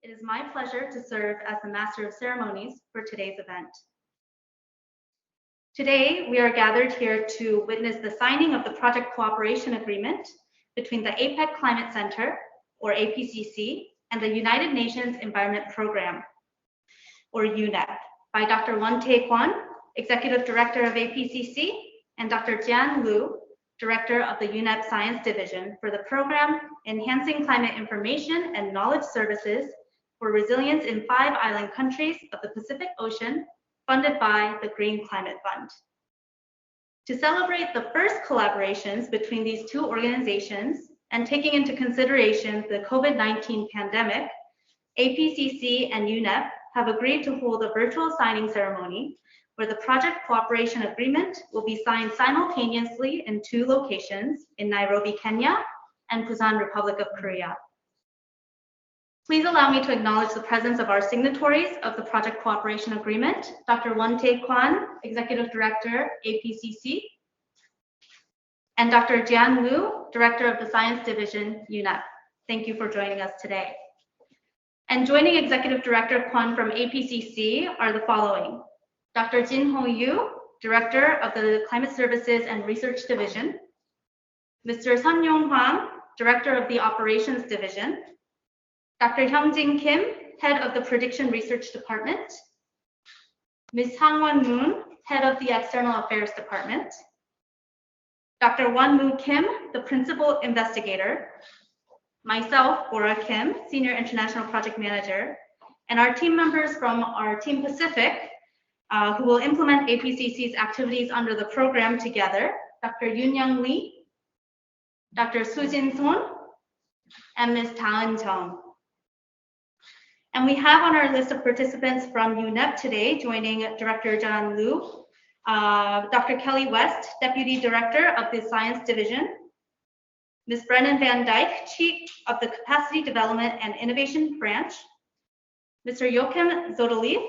It is my pleasure to serve as the Master of Ceremonies for today's event. Today, we are gathered here to witness the signing of the Project Cooperation Agreement between the APEC Climate Center, or APCC, and the United Nations Environment Program, or UNEP, by Dr. Won-tae Kwon, Executive Director of APCC, and Dr. Jian Liu, Director of the UNEP Science Division, for the program Enhancing Climate Information and Knowledge Services for Resilience in 5 Island Countries of the Pacific Ocean, funded by the Green Climate Fund. To celebrate the first collaborations between these two organizations and taking into consideration the COVID-19 pandemic, APCC and UNEP have agreed to hold a virtual signing ceremony where the Project Cooperation Agreement will be signed simultaneously in 2 locations in Nairobi, Kenya, and Busan, Republic of Korea. Please allow me to acknowledge the presence of our signatories of the Project Cooperation Agreement, Dr. Won-tae Kwon, Executive Director, APCC, and Dr. Jian Liu, Director of the Science Division, UNEP. Thank you for joining us today. And joining Executive Director Kwon from APCC are the following: Dr. Jin-ho Yu, Director of the Climate Services and Research Division, Mr. Sun-yong Hwang, Director of the Operations Division, Dr. Hyung-jin Kim, Head of the Prediction Research Department, Ms. Hang-won Moon, Head of the External Affairs Department, Dr. Won-moo Kim, the Principal Investigator, myself, Bora Kim, Senior International Project Manager, and our team members from our Team Pacific, who will implement APCC's activities under the program together, Dr. Yoon-young Lee, Dr. Soo-jin Son, and Ms. Ta-eun Chung. And we have on our list of participants from UNEP today, joining Director Jian Liu, Dr. Kelly West, Deputy Director of the Science Division, Ms. Brennan Van Dyke, Chief of the Capacity Development and Innovation Branch, Mr. Joachim Zodelief,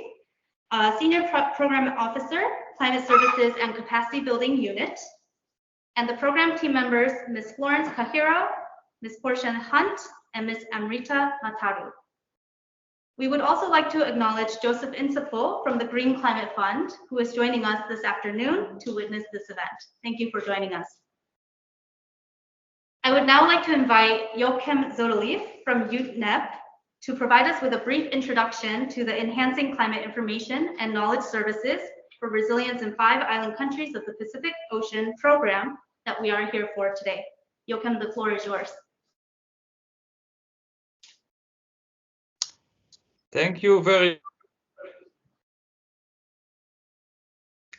Senior Program Officer, Climate Services and Capacity Building Unit, and the program team members, Ms. Florence Kahiro, Ms. Portia Hunt, and Ms. Amrita Mataru. We would also like to acknowledge Joseph Insapol from the Green Climate Fund, who is joining us this afternoon to witness this event. Thank you for joining us. I would now like to invite Joachim Zodelief from UNEP to provide us with a brief introduction to the Enhancing Climate Information and Knowledge Services for Resilience in 5 Island Countries of the Pacific Ocean program that we are here for today. Joachim, the floor is yours. Thank you very much.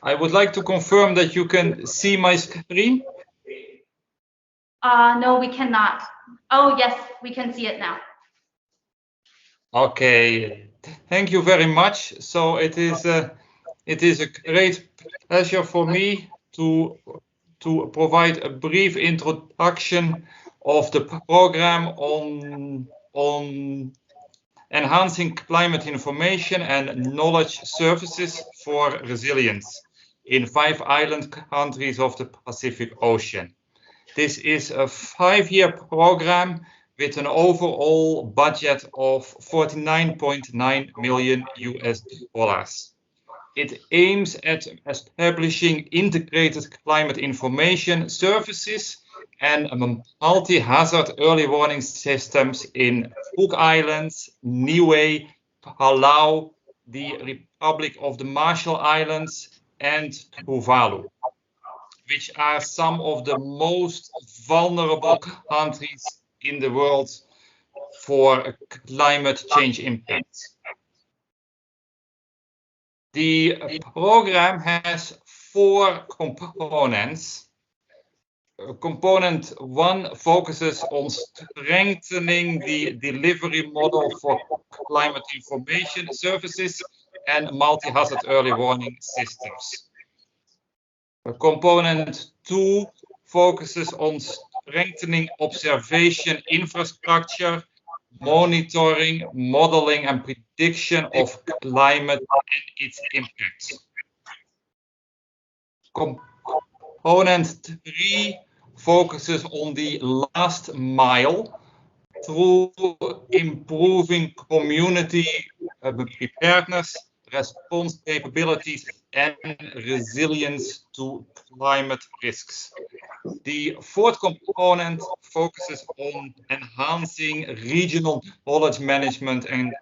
I would like to confirm that you can see my screen. No, we cannot. Oh, yes, we can see it now. Okay, thank you very much. So it is a great pleasure for me to provide a brief introduction of the program on enhancing climate information and knowledge services for resilience in 5 island countries of the Pacific Ocean. This is a 5-year program with an overall budget of $49.9 million US. It aims at establishing integrated climate information services and multi-hazard early warning systems in Cook Islands, Niue, Palau, the Republic of the Marshall Islands, and Tuvalu, which are some of the most vulnerable countries in the world for climate change impacts. The program has 4 components. Component 1 focuses on strengthening the delivery model for climate information services and multi-hazard early warning systems. Component 2 focuses on strengthening observation infrastructure, monitoring, modeling, and prediction of climate and its impacts. Component 3 focuses on the last mile, through improving community preparedness, response capabilities, and resilience to climate risks. The fourth component focuses on enhancing regional knowledge management and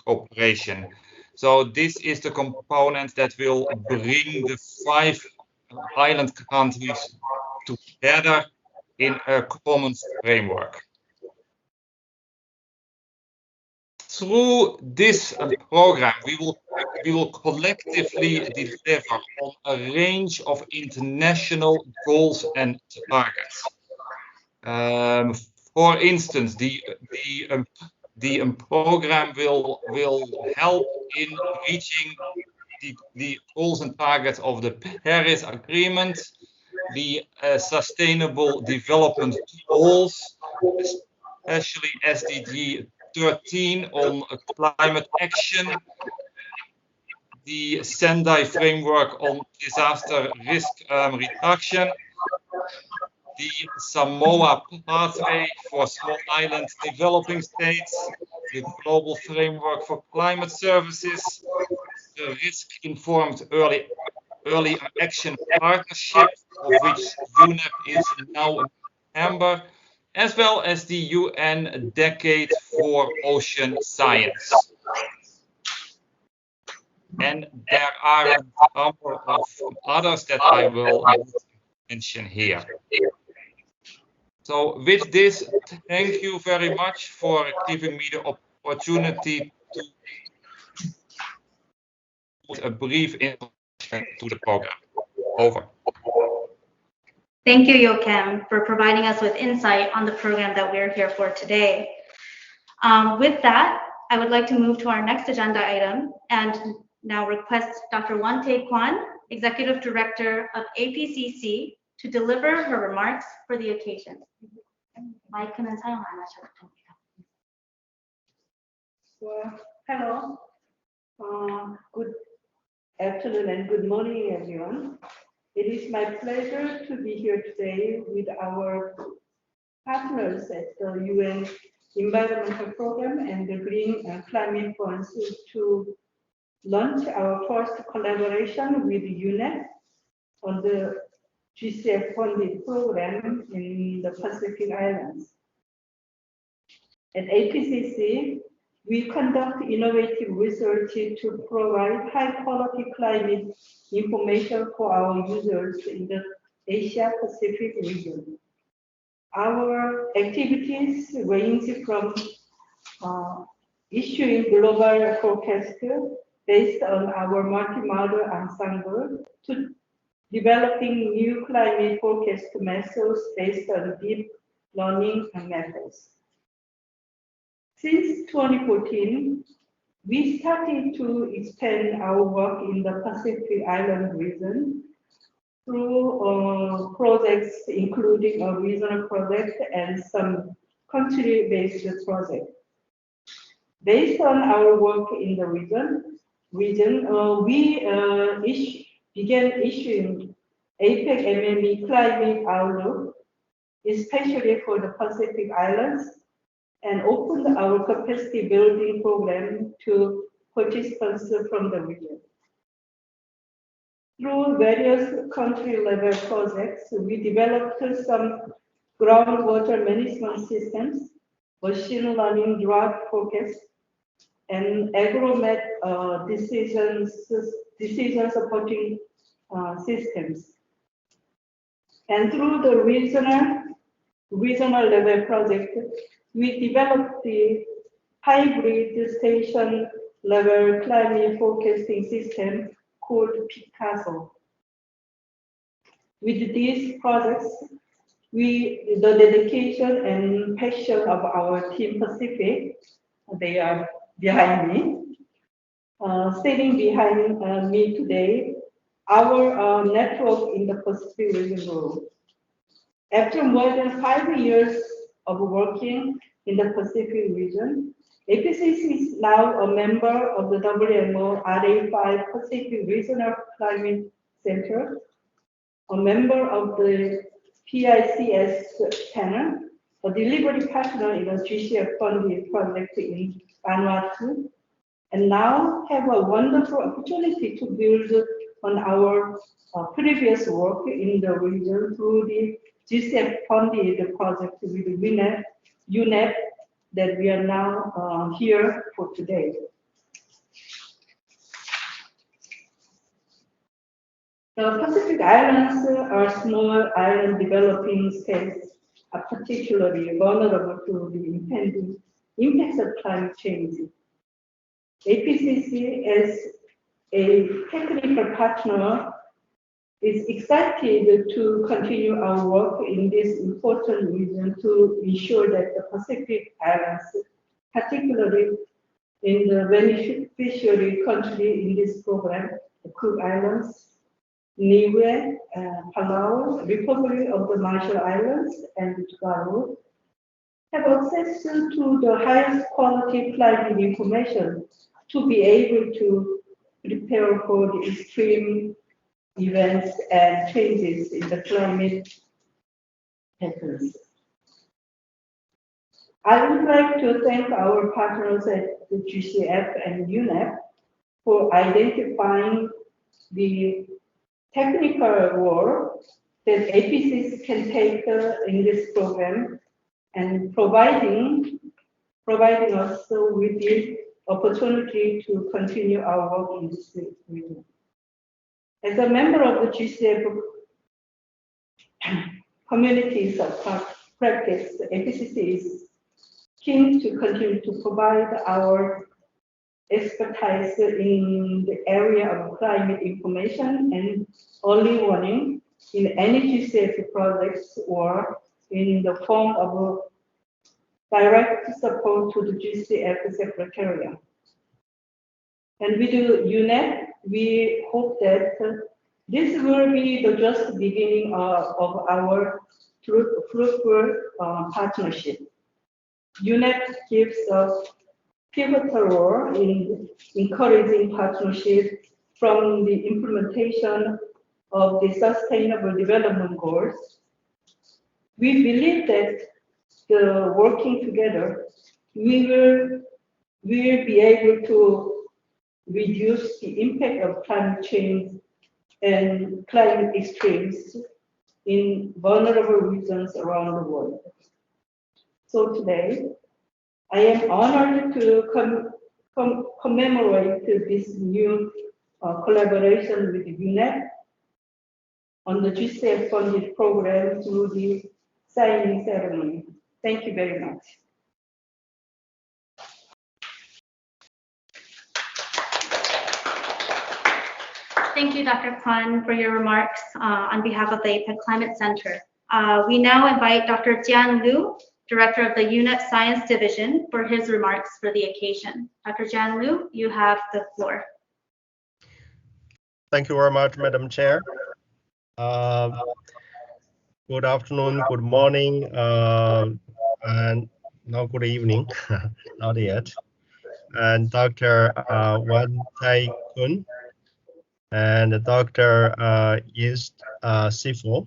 cooperation. So this is the component that will bring the 5 island countries together in a common framework. Through this program, we will collectively deliver on a range of international goals and targets. For instance, the program will help in reaching the goals and targets of the Paris Agreement, the Sustainable Development Goals, especially SDG 13 on climate action, the Sendai framework on disaster risk reduction, the Samoa pathway for small island developing states, the global framework for climate services, the risk-informed early action partnership, of which UNEP is now a member, as well as the UN Decade for Ocean Science. And there are a number of others that I will mention here. So with this, thank you very much for giving me the opportunity to put a brief introduction to the program. Over. Thank you, Joachim, for providing us with insight on the program that we're here for today. With that, I would like to move to our next agenda item and now request Dr. Won-tae Kwon, Executive Director of APCC, to deliver her remarks for the occasion. 마이크는 사용 안 하셔도 됩니다. Well, hello. Good afternoon and good morning, everyone. It is my pleasure to be here today with our partners at the UN Environmental Program and the Green Climate Funds to launch our first collaboration with UNEP on the GCF funded program in the Pacific Islands. At APCC, we conduct innovative research to provide high-quality climate information for our users in the Asia-Pacific region. Our activities range from issuing global forecasts based on our multi-model ensemble to developing new climate forecast methods based on deep learning methods. Since 2014, we started to expand our work in the Pacific Island region through projects including a regional project and some country-based projects. Based on our work in the region, we began issuing APEC MME Climate Outlook, especially for the Pacific Islands, and opened our capacity building program to participants from the region. Through various country-level projects, we developed some groundwater management systems, machine learning drought forecast, and agromet decision supporting systems. And through the regional level project, we developed the hybrid station level climate forecasting system called Picasso. With these projects, the dedication and passion of our Team Pacific, they are behind me, sitting behind me today, our network in the Pacific region grew. After more than 5 years of working in the Pacific region, APCC is now a member of the WMO RA5 Pacific Regional Climate Center, a member of the PICS panel, a delivery partner in a GCF-funded project in Vanuatu, and now have a wonderful opportunity to build on our previous work in the region through the GCF-funded project with UNEP that we are now here for today. The Pacific Islands are small island developing states are particularly vulnerable to the impending impacts of climate change. APCC, as a technical partner, is excited to continue our work in this important region to ensure that the Pacific Islands, particularly in the beneficiary country in this program, the Cook Islands, Niue, Palau, Republic of the Marshall Islands, and Tuvalu, have access to the highest quality climate information to be able to prepare for the extreme events and changes in the climate patterns. I would like to thank our partners at the GCF and UNEP for identifying the technical role that APCC can take in this program and providing us with the opportunity to continue our work in this region. As a member of the GCF communities of practice, APCC is keen to continue to provide our expertise in the area of climate information and early warning in any GCF projects or in the form of direct support to the GCF Secretariat. And with the UNEP, we hope that this will be the just beginning of our fruitful partnership. UNEP gives a pivotal role in encouraging partnership from the implementation of the Sustainable Development Goals. We believe that working together, we will be able to reduce the impact of climate change and climate extremes in vulnerable regions around the world. So today, I am honored to commemorate this new collaboration with UNEP on the GCF funded program through the signing ceremony. Thank you very much. Thank you, Dr. Kwan, for your remarks on behalf of the APEC Climate Center. We now invite Dr. Jian Liu, Director of the UNEP Science Division, for his remarks for the occasion. Dr. Jian Liu, you have the floor. Thank you very much, Madam Chair. Good afternoon, good morning, and now good evening, not yet. And Dr. Wan Tai Kun and Dr. East Sifo,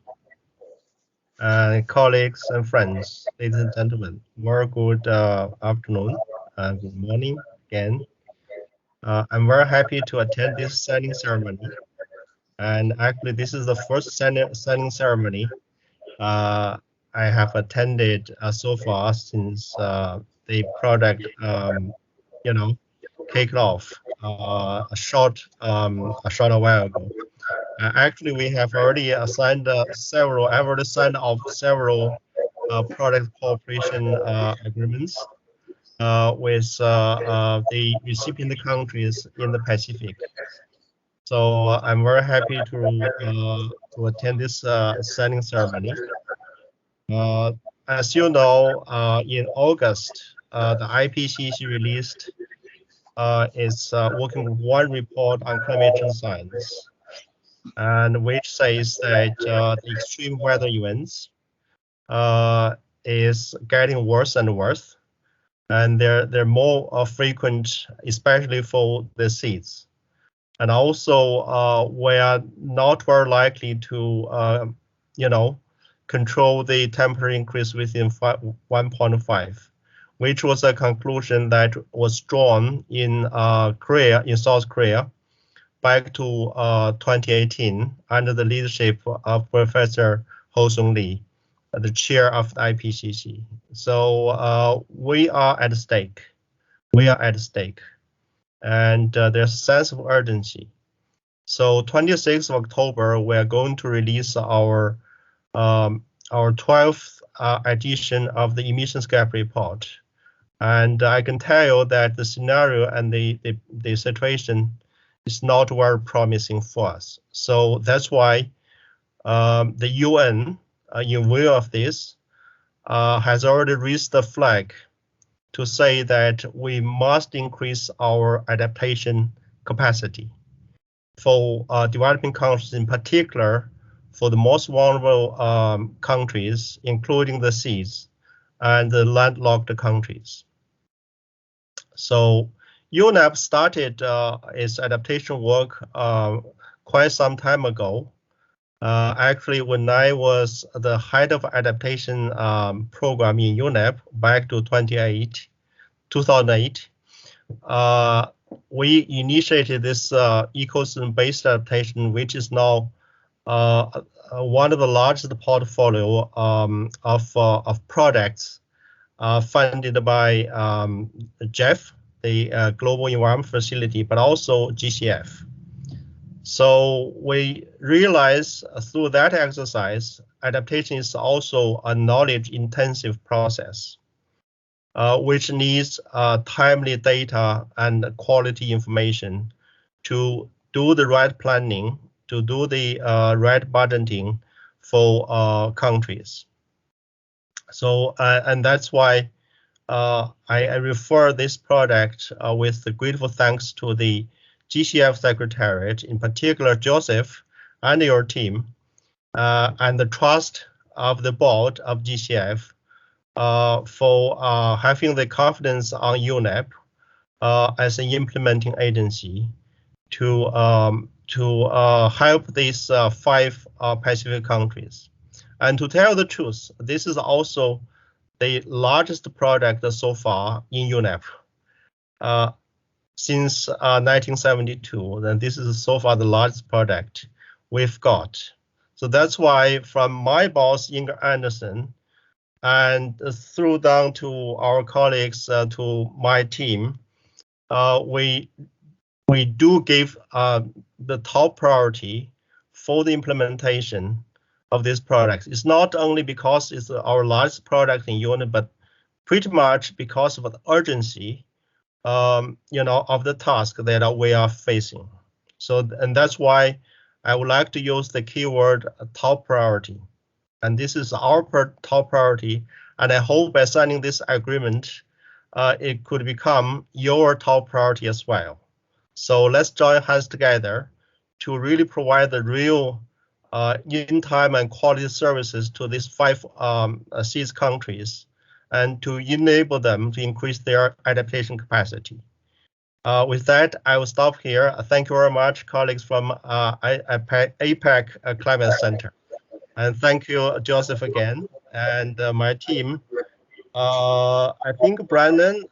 and colleagues and friends, ladies and gentlemen, very good afternoon and good morning again. I'm very happy to attend this signing ceremony. And actually, this is the first signing ceremony I have attended so far since the project, kicked off a short while ago. Actually, we have already signed several product cooperation agreements with the recipient countries in the Pacific. So I'm very happy to attend this signing ceremony. As you know, in August, the APCC released its working group 1 report on climate change science, and which says that the extreme weather events is getting worse and worse, and they're more frequent, especially for the seas. And also, we are not very likely to, control the temperature increase within 1.5, which was a conclusion that was drawn in South Korea, back to 2018 under the leadership of Professor Ho-Sung Lee, the chair of the IPCC. So we are at stake. We are at stake, and there's a sense of urgency. So 26th of October, we are going to release our 12th edition of the emissions gap report. And I can tell you that the scenario and the situation is not very promising for us. So that's why the UN, in view of this, has already raised the flag to say that we must increase our adaptation capacity for developing countries, in particular for the most vulnerable countries, including the seas and the landlocked countries. So UNEP started its adaptation work quite some time ago. Actually, when I was the head of adaptation program in UNEP back to 2008, we initiated this ecosystem-based adaptation, which is now one of the largest portfolio of projects funded by Jeff, the Global Environment Facility, but also GCF. So we realize through that exercise, adaptation is also a knowledge-intensive process, which needs timely data and quality information to do the right planning, to do the right budgeting for countries. So, and that's why I refer this project with the grateful thanks to the GCF Secretariat, in particular Joseph and your team, and the trust of the board of GCF for having the confidence on UNEP as an implementing agency to help these 5 Pacific countries. And to tell the truth, this is also the largest project so far in UNEP. Since 1972, then this is so far the largest project we've got. So that's why from my boss, Inger Anderson, and through down to our colleagues, to my team, we do give the top priority for the implementation of this product. It's not only because it's our largest product in UNEP, but pretty much because of the urgency of the task that we are facing. So, and that's why I would like to use the keyword top priority. And this is our top priority. And I hope by signing this agreement, it could become your top priority as well. So let's join hands together to really provide the real in-time and quality services to these 5 seas countries, and to enable them to increase their adaptation capacity. With that, I will stop here. Thank you very much, colleagues from APEC Climate Center. And thank you, Joseph, again, and my team. I think Brandon,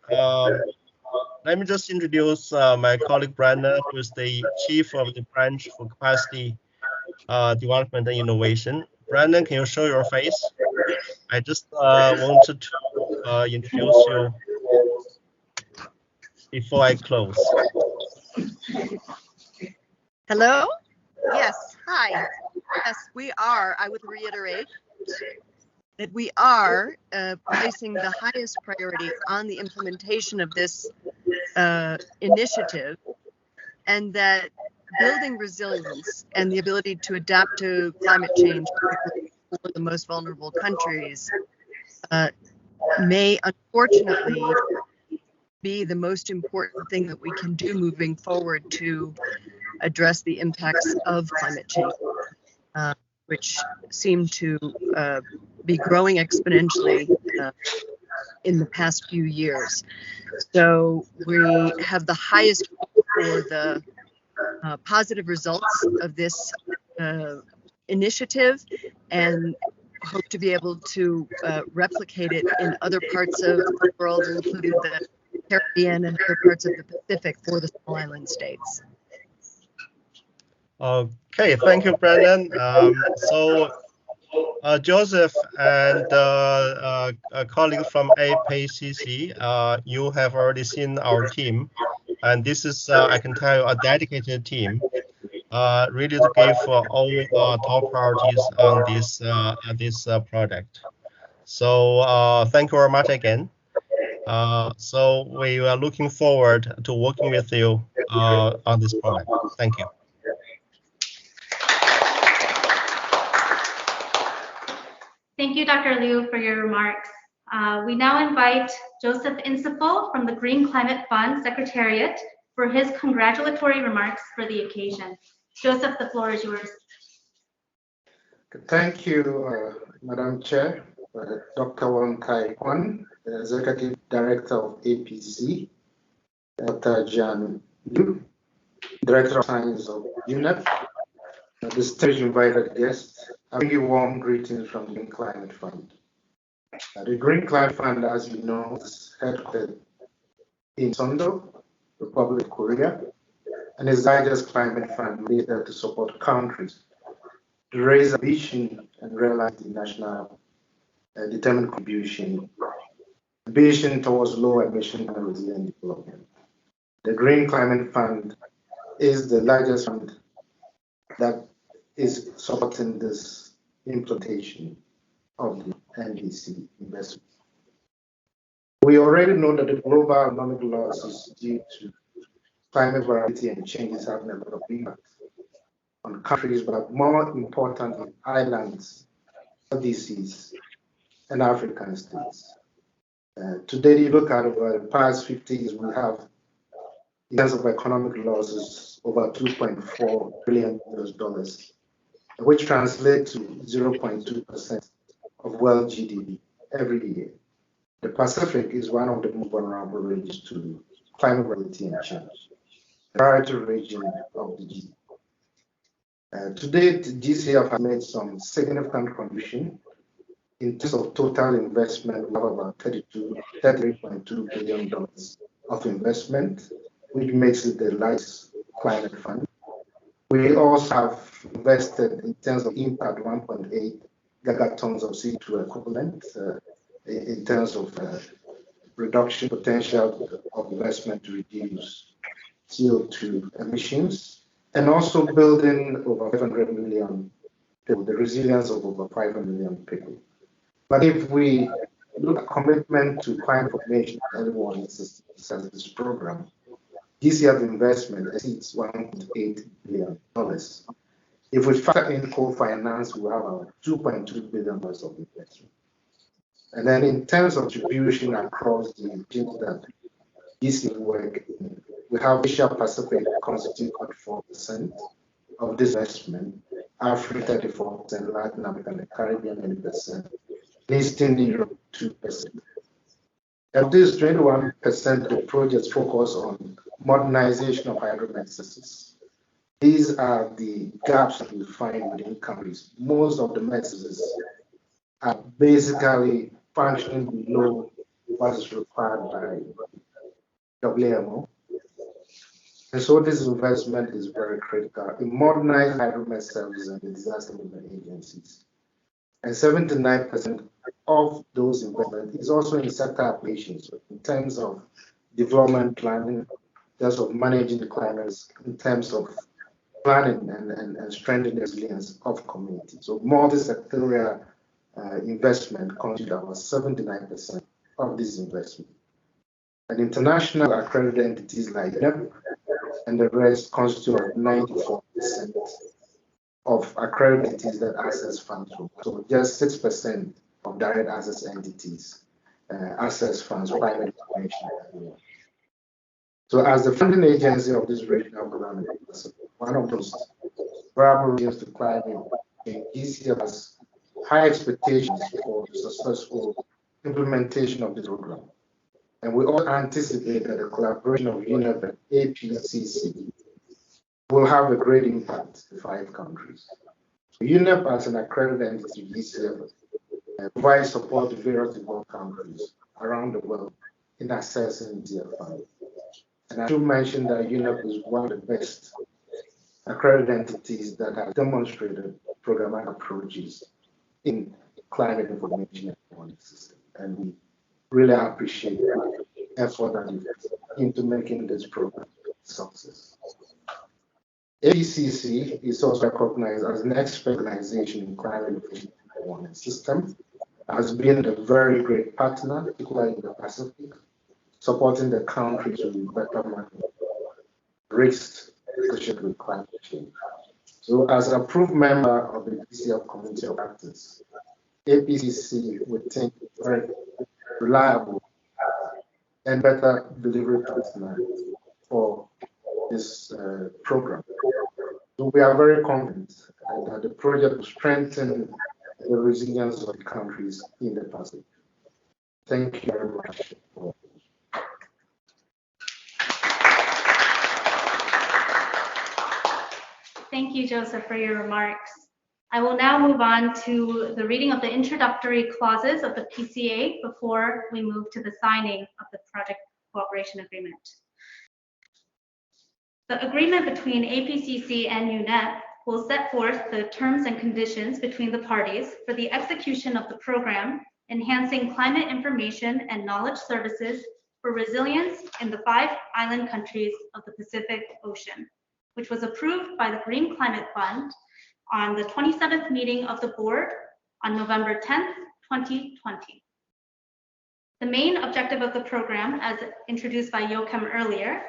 let me just introduce my colleague Brandon, who is the chief of the branch for capacity development and innovation. Brandon, can you show your face? I just wanted to introduce you before I close. Hello? Yes, hi. Yes, we are. I would reiterate that we are placing the highest priority on the implementation of this initiative, and that building resilience and the ability to adapt to climate change for the most vulnerable countries may unfortunately be the most important thing that we can do moving forward to address the impacts of climate change, which seem to be growing exponentially in the past few years. So we have the highest hope for the positive results of this initiative, and hope to be able to replicate it in other parts of the world, including the Caribbean and other parts of the Pacific for the small island states. Okay, thank you, Brandon. Joseph and colleagues from APCC, you have already seen our team, and this is, I can tell you, a dedicated team, really to give all top priorities on this project. So thank you very much again. So we are looking forward to working with you on this project. Thank you. Thank you, Dr. Liu, for your remarks. We now invite Joseph Insipal from the Green Climate Fund Secretariat for his congratulatory remarks for the occasion. Joseph, the floor is yours. Thank you, Madam Chair, Dr. Wong Tai Kwan, Executive Director of APC, Dr. Jan Liu, Director of Science of UNEP, distinguished invited guests. I bring you warm greetings from the Green Climate Fund. The Green Climate Fund, as you know, is headquartered in Sondo, Republic of Korea, and is the largest climate fund related to support countries to raise ambition and realize the national determined contribution towards low emission and resilient development. The Green Climate Fund is the largest fund that is supporting this implementation of the NDC investment. We already know that the global economic losses due to climate variety and change is having a lot of impact on countries, but more importantly, islands, LDCs, and African states. Today, you look at over the past 50 years, we have, in terms of economic losses, over $2.4 billion, which translates to 0.2% of world GDP every year. The Pacific is one of the most vulnerable regions to climate variety and change, the priority region of the GDP. To date, GCF has made some significant contribution. In terms of total investment, we have about $33.2 billion of investment, which makes it the largest climate fund. We also have invested in terms of impact 1.8 gigatons of CO2 equivalent in terms of reduction potential of investment to reduce CO2 emissions, and also building over 500 million people, the resilience of over 500 million people. But if we look at commitment to climate formation and early warning systems, this program, GCF investment exceeds $1.8 billion. If we factor in co-finance, we have about $2.2 billion of investment. And then in terms of distribution across the regions that GCF work in, we have Asia Pacific constitute 4% of this investment, Africa 34%, Latin America and the Caribbean 80%, Eastern Europe 2%. Of this 21%, the projects focus on modernization of hydromethods. These are the gaps that we find within countries. Most of the methods are basically functioning below what is required by WMO. And so this investment is very critical in modernizing hydromet services and the disaster management agencies. And 79% of those investments is also in sector applications, so in terms of development planning, in terms of managing the climate, in terms of planning and strengthening the resilience of communities. So multi-sectorial investment constitutes about 79% of this investment. And international accredited entities like UNEP and the rest constitute 94% of accredited entities that access funds. So just 6% of direct access entities access funds for climate information. So as the funding agency of this regional program, one of those vulnerable regions to climate change, GCF has high expectations for the successful implementation of this program. And we all anticipate that the collaboration of UNEP and APCC will have a great impact in 5 countries. So UNEP as an accredited entity, GCF provide support to various developed countries around the world in accessing DFI. And I should mention that UNEP is one of the best accredited entities that have demonstrated programmatic approaches in climate information and warning system. And we really appreciate the effort that you've put into making this program a success. APCC is also recognized as an expert organization in climate information and warning system, has been a very great partner, particularly in the Pacific, supporting the countries with better management risks associated with climate change. So as an approved member of the PCA Community of Practice, APCC would think very reliable and better delivery partner for this program. So we are very confident that the project will strengthen the resilience of the countries in the Pacific. Thank you very much. Thank you, Joseph, for your remarks. I will now move on to the reading of the introductory clauses of the PCA before we move to the signing of the project cooperation agreement. The agreement between APCC and UNEP will set forth the terms and conditions between the parties for the execution of the program, enhancing climate information and knowledge services for resilience in the 5 island countries of the Pacific Ocean, which was approved by the Green Climate Fund on the 27th meeting of the board on November 10th, 2020. The main objective of the program, as introduced by Joachim earlier,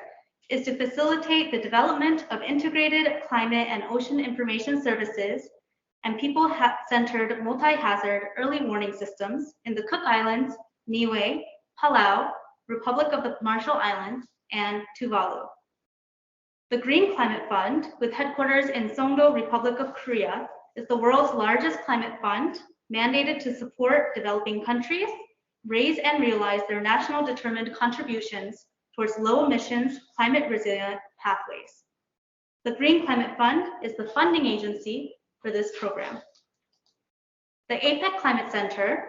is to facilitate the development of integrated climate and ocean information services and people-centered multi-hazard early warning systems in the Cook Islands, Niue, Palau, Republic of the Marshall Islands, and Tuvalu. The Green Climate Fund, with headquarters in Songdo, Republic of Korea, is the world's largest climate fund mandated to support developing countries, raise and realize their national determined contributions towards low emissions, climate resilient pathways. The Green Climate Fund is the funding agency for this program. The APEC Climate Center,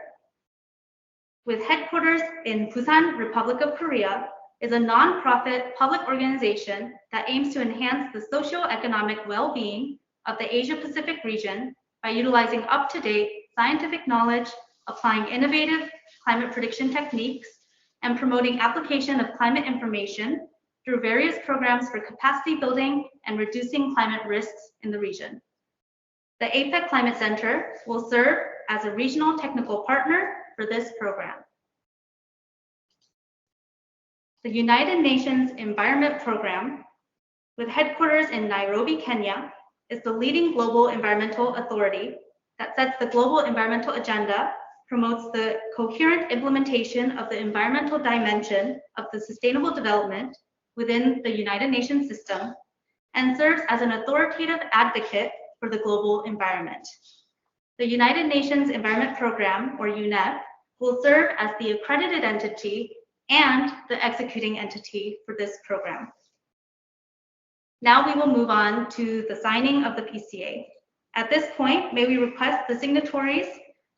with headquarters in Busan, Republic of Korea, is a non-profit public organization that aims to enhance the socio-economic well-being of the Asia-Pacific region by utilizing up-to-date scientific knowledge, applying innovative climate prediction techniques, and promoting application of climate information through various programs for capacity building and reducing climate risks in the region. The APEC Climate Center will serve as a regional technical partner for this program. The United Nations Environment Program, with headquarters in Nairobi, Kenya, is the leading global environmental authority that sets the global environmental agenda, promotes the coherent implementation of the environmental dimension of the sustainable development within the United Nations system, and serves as an authoritative advocate for the global environment. The United Nations Environment Program, or UNEP, will serve as the accredited entity and the executing entity for this program. Now we will move on to the signing of the PCA. At this point, may we request the signatories,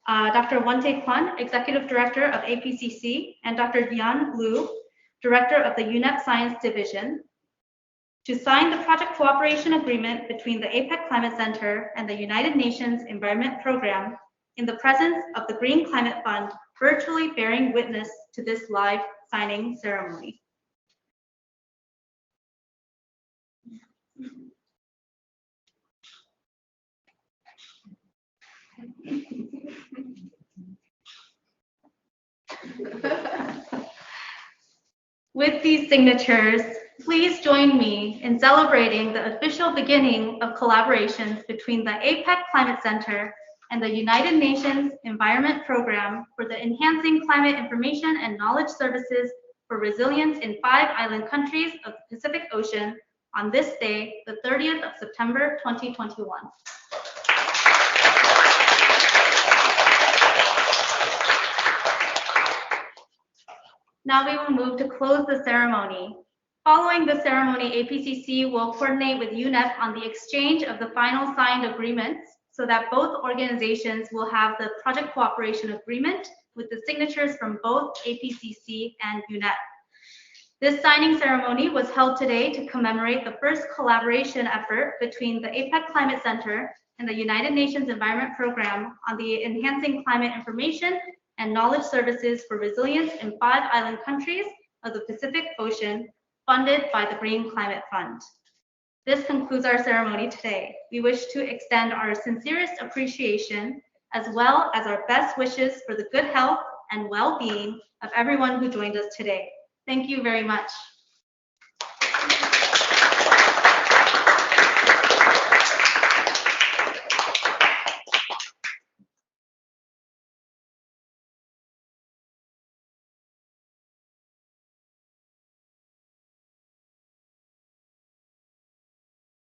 Dr. Won-tae Kwon, Executive Director of APCC, and Dr. Yan Liu, Director of the UNEP Science Division, to sign the project cooperation agreement between the APEC Climate Center and the United Nations Environment Program in the presence of the Green Climate Fund, virtually bearing witness to this live signing ceremony. With these signatures, please join me in celebrating the official beginning of collaborations between the APEC Climate Center and the United Nations Environment Program for the Enhancing Climate Information and Knowledge Services for Resilience in 5 Island Countries of the Pacific Ocean on this day, the 30th of September, 2021. Now we will move to close the ceremony. Following the ceremony, APCC will coordinate with UNEP on the exchange of the final signed agreements so that both organizations will have the project cooperation agreement with the signatures from both APCC and UNEP. This signing ceremony was held today to commemorate the first collaboration effort between the APEC Climate Center and the United Nations Environment Program on the Enhancing Climate Information and Knowledge Services for Resilience in 5 island countries of the Pacific Ocean, funded by the Green Climate Fund. This concludes our ceremony today. We wish to extend our sincerest appreciation as well as our best wishes for the good health and well-being of everyone who joined us today. Thank you very much.